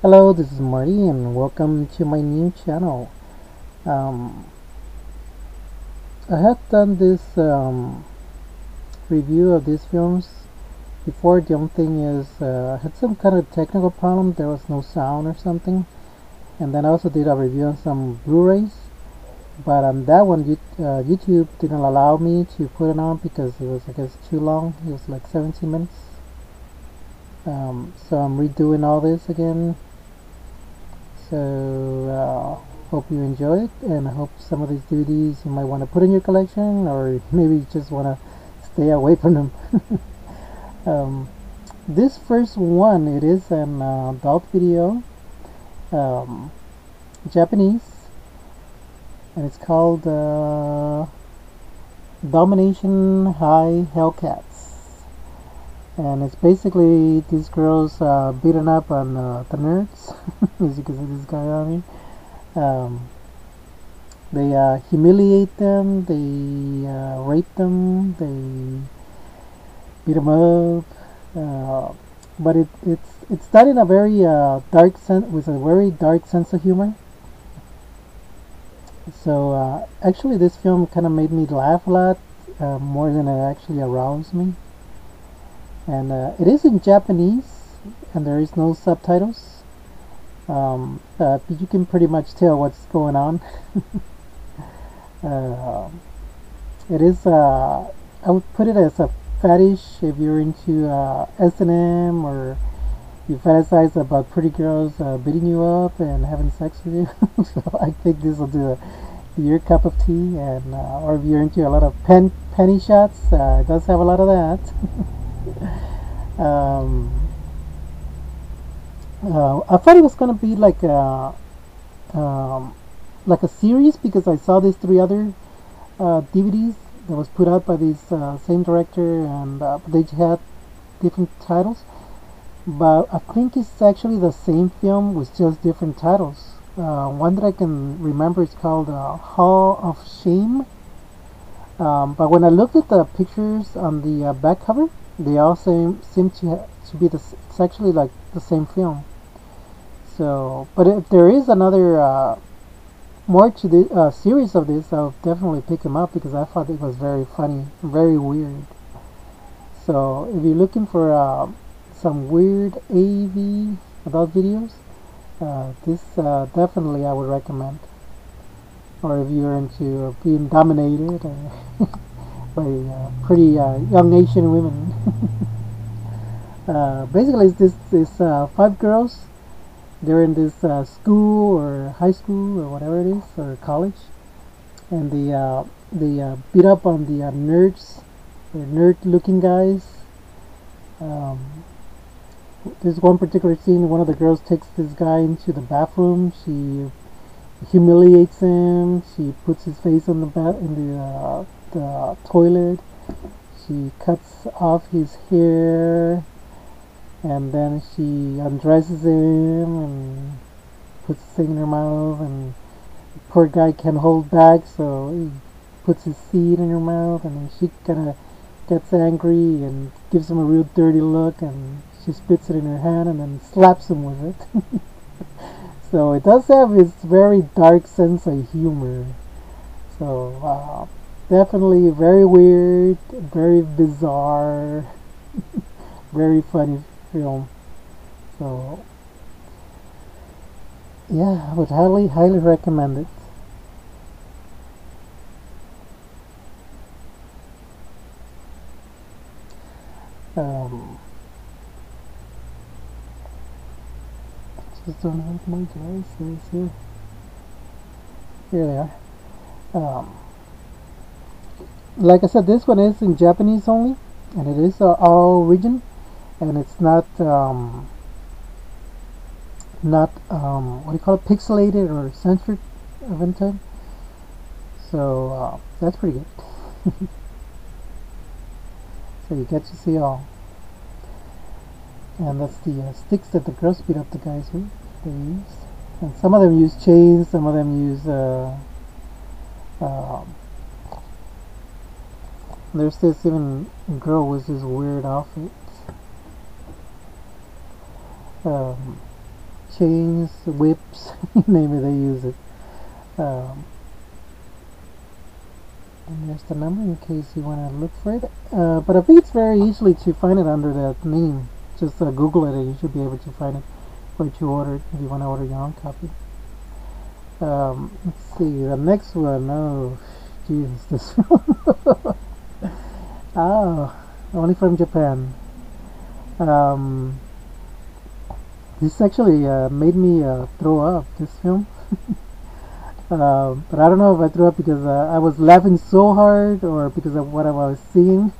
Hello, this is Marty and welcome to my new channel. Um, I had done this review of these films before. The only thing is I had some kind of technical problem. There was no sound or something. And then I also did a review on some Blu-rays. But on that one, YouTube didn't allow me to put it on because it was, I guess, too long. It was like 17 minutes. So I'm redoing all this again. So hope you enjoy it, and I hope some of these DVDs you might want to put in your collection, or maybe you just want to stay away from them. This first one, it is an adult video, Japanese, and it's called Domination High Hellcats. And it's basically these girls beating up on the nerds, as you can see this guy on here. They humiliate them, they rape them, they beat them up. But it's done in a very dark sense, with a very dark sense of humor. So actually, this film kind of made me laugh a lot, more than it actually aroused me. And it is in Japanese, and there is no subtitles, but you can pretty much tell what's going on. It is, I would put it as a fetish if you're into S&M, or you fantasize about pretty girls beating you up and having sex with you. So I think this will do your cup of tea, and or if you're into a lot of penny shots, it does have a lot of that. I thought it was gonna be like a series, because I saw these three other DVDs that was put out by this same director, and they had different titles. But I think it's actually the same film with just different titles. One that I can remember is called Hall of Shame. But when I looked at the pictures on the back cover, they all seem to be it's actually like the same film. So, but if there is another more to the series of this, I'll definitely pick them up, because I thought it was very funny, very weird. So if you're looking for some weird AV adult videos, this definitely I would recommend. Or if you're into being dominated by pretty young Asian women. Basically, it's this five girls. They're in this school or high school or whatever it is, or college, and they beat up on the nerds, or nerd-looking guys. There's one particular scene. One of the girls takes this guy into the bathroom. She humiliates him. She puts his face on the toilet. She cuts off his hair, and then she undresses him and puts the thing in her mouth. And the poor guy can't hold back, so he puts his seed in her mouth, and then she kind of gets angry and gives him a real dirty look, and she spits it in her hand and then slaps him with it. So it does have its very dark sense of humor. So definitely very weird, very bizarre, very funny film. So yeah, I would highly recommend it. Just don't have my glasses here. Here they are. Like I said, this one is in Japanese only, and it is all region, and it's not what do you call it, pixelated or censored of any type. So that's pretty good. So you get to see all. And that's the sticks that the girls beat up the guys with. They use, and some of them use chains. Some of them use. There's this even girl with this weird outfit. chains, whips, you name it, they use it. And there's the number in case you want to look for it. But I think it's very easily to find it under that name. Just Google it and you should be able to find it what you ordered if you want to order your own copy. Let's see, the next one. Oh, Jesus, this one. Oh, only from Japan. This actually made me throw up, this film. But I don't know if I threw up because I was laughing so hard or because of what I was seeing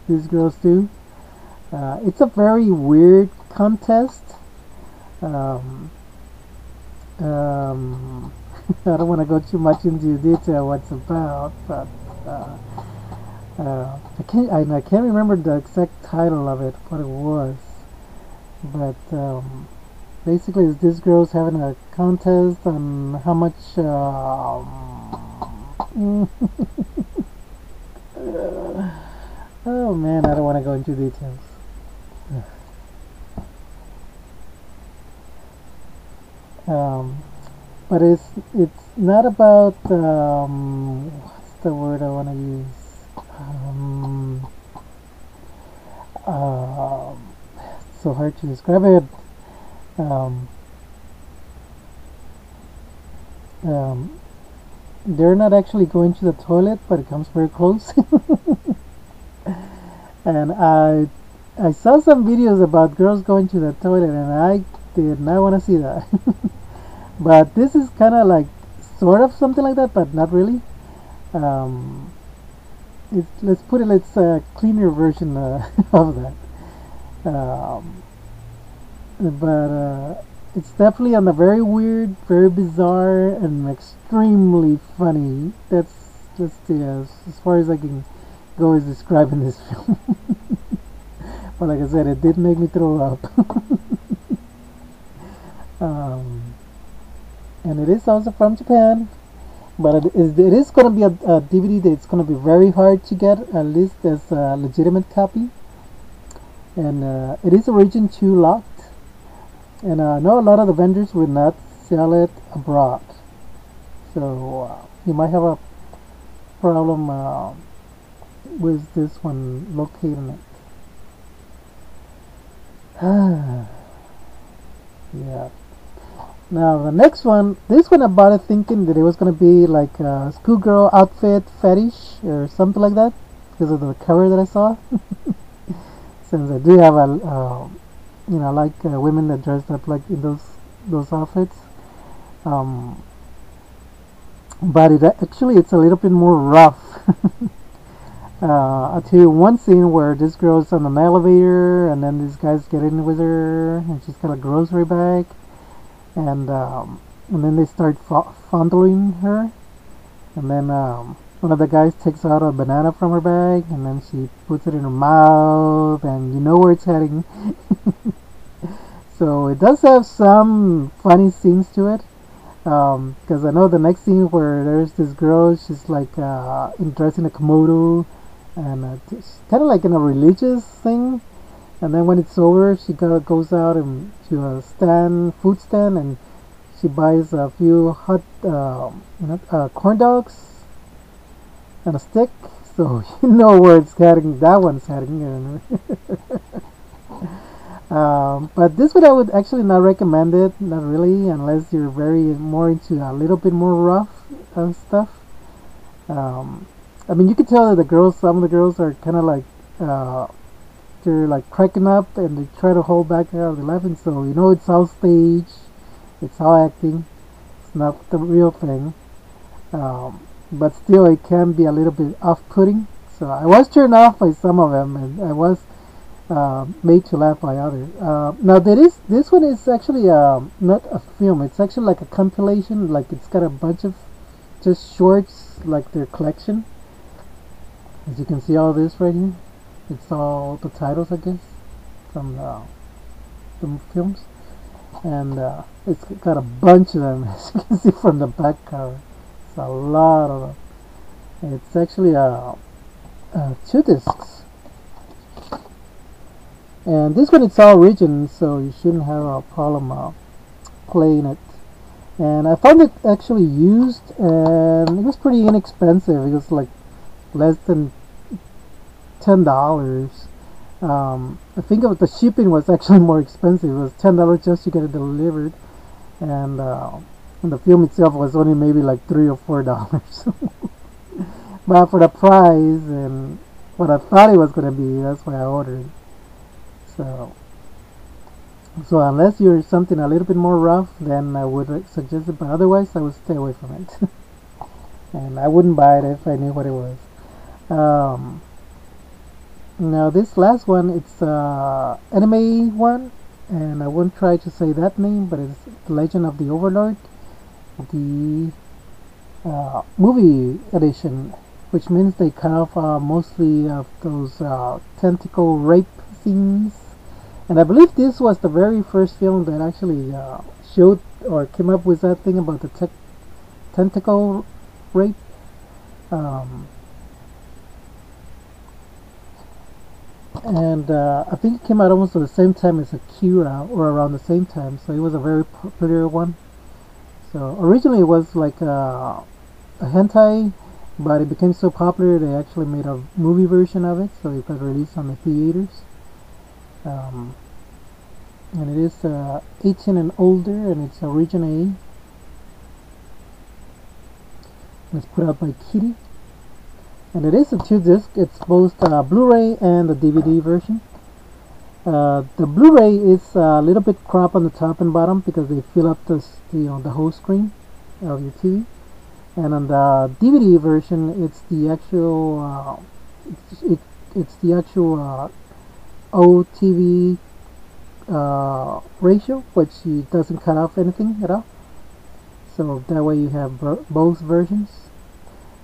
these girls do. It's a very weird contest. I don't want to go too much into detail what it's about, but I can't remember the exact title of it, what it was. But basically, it's these girls having a contest on how much. Oh man, I don't want to go into details. But it's not about what's the word I want to use? It's so hard to describe it. They're not actually going to the toilet, but it comes very close. And I saw some videos about girls going to the toilet, and I did not want to see that. But this is kind of like sort of something like that, but not really. Let's put it, it's a cleaner version of that. But it's definitely on the very weird, very bizarre, and extremely funny. That's just as far as I can go is describing this film. But like I said, it did make me throw up. And it is also from Japan, but it is going to be a DVD that's going to be very hard to get, at least as a legitimate copy. And it is a region 2 locked, and I know a lot of the vendors would not sell it abroad, so you might have a problem with this one locating it. Yeah. Now the next one, this one I bought it thinking that it was going to be like a schoolgirl outfit fetish or something like that because of the cover that I saw. Since I do have a, you know, like women that dress up like in those outfits. But it's a little bit more rough. I'll tell you one scene where this girl's on an elevator and then these guys get in with her and she's got a grocery bag. And then they start fondling her, and then one of the guys takes out a banana from her bag, and then she puts it in her mouth, and you know where it's heading. So it does have some funny scenes to it, because I know the next scene where there's this girl, she's like dressed in a komodo, and it's kind of like in a religious thing. And then when it's over, she goes out and to a food stand, and she buys a few hot, corn dogs and a stick. So you know where it's heading. That one's heading. But this one I would actually not recommend it, not really, unless you're very more into a little bit more rough stuff. I mean, you can tell that some of the girls are kind of like. They're like cracking up and they try to hold back out of the laughing, so you know it's all stage, it's all acting, it's not the real thing. But still it can be a little bit off-putting, so I was turned off by some of them and I was made to laugh by others. Now this one is actually not a film, it's actually like a compilation, like it's got a bunch of just shorts, like their collection. As you can see, all this right here, it's all the titles, I guess, from the films, and it's got a bunch of them, as you can see from the back cover. It's a lot of them. It's actually 2 discs, and this one it's all region, so you shouldn't have a problem playing it. And I found it actually used, and it was pretty inexpensive. It was like less than $10. I think the shipping was actually more expensive. It was $10 just to get it delivered, and the film itself was only maybe like $3 or $4. But for the price and what I thought it was gonna be, that's why I ordered it. So unless you're something a little bit more rough, then I would suggest it. But otherwise, I would stay away from it. And I wouldn't buy it if I knew what it was. Now this last one, it's anime one, and I won't try to say that name, but it's The Legend of the Overlord, the movie edition, which means they cut off mostly of those tentacle rape scenes. And I believe this was the very first film that actually showed or came up with that thing about the tentacle rape. And I think it came out almost at the same time as Akira, or around the same time, so it was a very popular one. So originally it was like a hentai, but it became so popular they actually made a movie version of it, so it got released on the theaters. And it is 18 and older, and it's a region A. It's put out by Kitty. And it is a 2-disc. It's both Blu-ray and the DVD version. The Blu-ray is a little bit cropped on the top and bottom because they fill up the whole screen of your TV. And on the DVD version, it's the actual OTV ratio, which doesn't cut off anything at all. So that way you have both versions.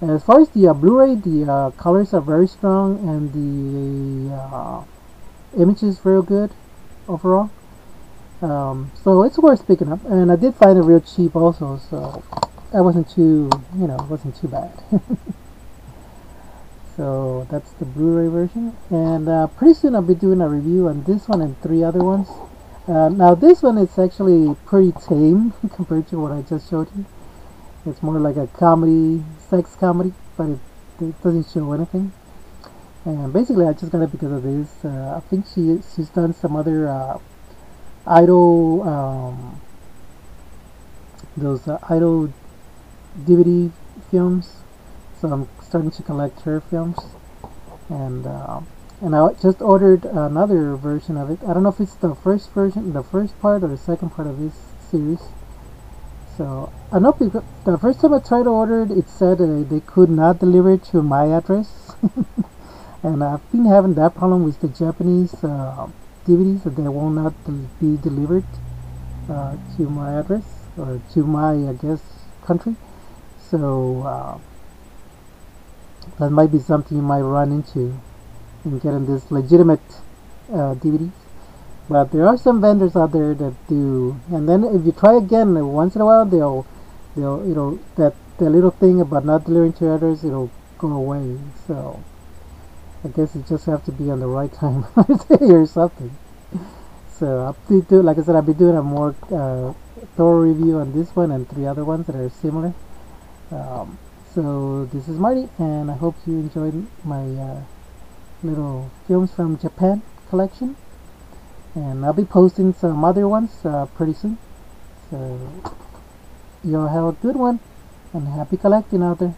And as far as the Blu-ray, the colors are very strong, and the image is very good overall. So it's worth picking up, and I did find it real cheap also, so that wasn't too, wasn't too bad. So that's the Blu-ray version, and pretty soon I'll be doing a review on this one and 3 other ones. Now this one is actually pretty tame compared to what I just showed you. It's more like a comedy, sex comedy, but it doesn't show anything. And basically I just got it because of this. I think she's done some other idol, those idol DVD films, so I'm starting to collect her films. And I just ordered another version of it. I don't know if it's the first version, the first part, or the second part of this series. So I know because the first time I tried to order it, it said they could not deliver it to my address. And I've been having that problem with the Japanese DVDs, that they will not be delivered to my address, or to my, I guess, country. So that might be something you might run into in getting this legitimate DVDs. But there are some vendors out there that do, and then if you try again once in a while, they'll that little thing about not delivering to others, it'll go away. So I guess you just have to be on the right time of day or something. So I'll be doing, like I said, I'll be doing a more thorough review on this one and 3 other ones that are similar. So this is Marty, and I hope you enjoyed my little films from Japan collection. And I'll be posting some other ones pretty soon. So y'all have a good one, and happy collecting out there.